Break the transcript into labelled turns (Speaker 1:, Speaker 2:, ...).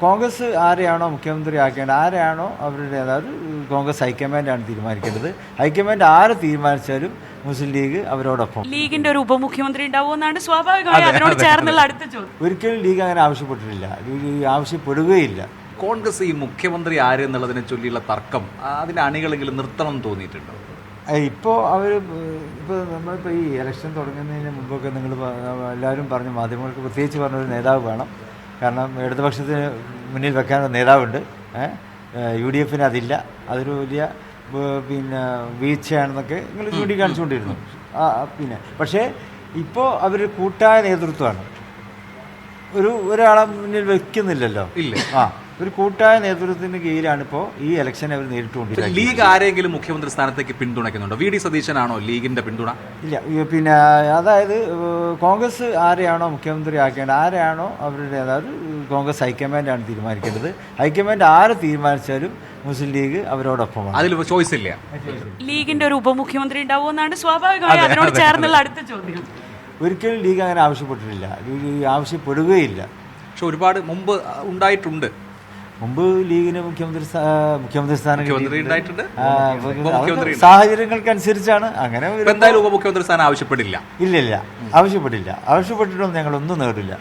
Speaker 1: കോൺഗ്രസ് ആരെയാണോ മുഖ്യമന്ത്രി ആക്കേണ്ടത്, ആരെയാണോ അവരുടെ അതായത് കോൺഗ്രസ് ഹൈക്കമാൻഡാണ് തീരുമാനിക്കേണ്ടത്. ഹൈക്കമാൻഡ് ആര് തീരുമാനിച്ചാലും മുസ്ലിം ലീഗ് അവരോടൊപ്പം.
Speaker 2: ലീഗിന്റെ ഒരു ഉപമുഖ്യമന്ത്രി ഉണ്ടാവുമെന്നാണ് സ്വാഭാവികമായി അതിനോട് ചേർന്നുള്ള അടുത്ത ചോദ്യം.
Speaker 1: ഒരിക്കലും ലീഗ് അങ്ങനെ ആവശ്യപ്പെട്ടിട്ടില്ല, ആവശ്യപ്പെടുകയില്ല.
Speaker 3: കോൺഗ്രസ് ഈ മുഖ്യമന്ത്രി ആര് എന്നുള്ളതിനെ ചൊല്ലിയുള്ള തർക്കം അതിന്റെ അണികളെങ്കിലും നിർത്തണം എന്ന് തോന്നിയിട്ടുണ്ടോ?
Speaker 1: ഇപ്പോൾ നമ്മളിപ്പോൾ ഈ ഇലക്ഷൻ തുടങ്ങുന്നതിന് മുമ്പൊക്കെ നിങ്ങൾ എല്ലാവരും പറഞ്ഞു, മാധ്യമങ്ങൾക്ക് പ്രത്യേകിച്ച് പറഞ്ഞൊരു നേതാവ് വേണം. കാരണം ഇടതുപക്ഷത്തിന് മുന്നിൽ വെക്കാനൊരു നേതാവുണ്ട്, UDF അതില്ല, അതൊരു വലിയ വീഴ്ചയാണെന്നൊക്കെ നിങ്ങൾ ചൂണ്ടിക്കാണിച്ചുകൊണ്ടിരുന്നു. പക്ഷേ ഇപ്പോൾ അവർ കൂട്ടായ നേതൃത്വമാണ്, ഒരാളെ മുന്നിൽ വെക്കുന്നില്ലല്ലോ.
Speaker 3: ഇല്ല.
Speaker 1: ഒരു കൂട്ടായ നേതൃത്വത്തിന് കീഴിലാണ് ഇപ്പോൾ ഈ ഇലക്ഷൻ അവർ നേരിട്ടുകൊണ്ടിരിക്കുന്നത്.
Speaker 3: ലീഗ് ആരെങ്കിലും മുഖ്യമന്ത്രി സ്ഥാനത്തേക്ക് പിന്തുണയ്ക്കുന്നുണ്ടോ? VD സതീശനാണോ ലീഗിന്റെ പിന്തുണ?
Speaker 1: ഇല്ല. അതായത് കോൺഗ്രസ് ആരെയാണോ മുഖ്യമന്ത്രി ആക്കേണ്ടത്, ആരെയാണോ അവരുടെ അതായത് കോൺഗ്രസ് ഹൈക്കമാൻഡാണ് തീരുമാനിക്കേണ്ടത്. ഹൈക്കമാൻഡ് ആര് തീരുമാനിച്ചാലും മുസ്ലിം ലീഗ് അവരോടൊപ്പമാണ്.
Speaker 3: അതിൽ ചോയ്സ് ഇല്ല.
Speaker 2: ലീഗിന്റെ ഒരു ഉപമുഖ്യമന്ത്രി ഉണ്ടാവുമെന്നാണ് സ്വാഭാവികമായി അതിനോട് ചേർന്നുള്ള അടുത്ത ചോദ്യം.
Speaker 1: ഒരിക്കലും ലീഗ് അങ്ങനെ ആവശ്യപ്പെട്ടിട്ടില്ല, ആവശ്യപ്പെടുകയില്ല.
Speaker 3: പക്ഷെ ഒരുപാട് മുമ്പ് ഉണ്ടായിട്ടുണ്ട്.
Speaker 1: മുമ്പ് ലീഗിന് മുഖ്യമന്ത്രി സ്ഥാനം സാഹചര്യങ്ങൾക്കനുസരിച്ചാണ്. അങ്ങനെ
Speaker 3: എന്തായാലും ഉപമുഖ്യമന്ത്രി സ്ഥാനം ആവശ്യപ്പെടില്ല.
Speaker 1: ഇല്ല, ആവശ്യപ്പെട്ടിട്ടൊന്നും ഞങ്ങളൊന്നും നേടില്ല.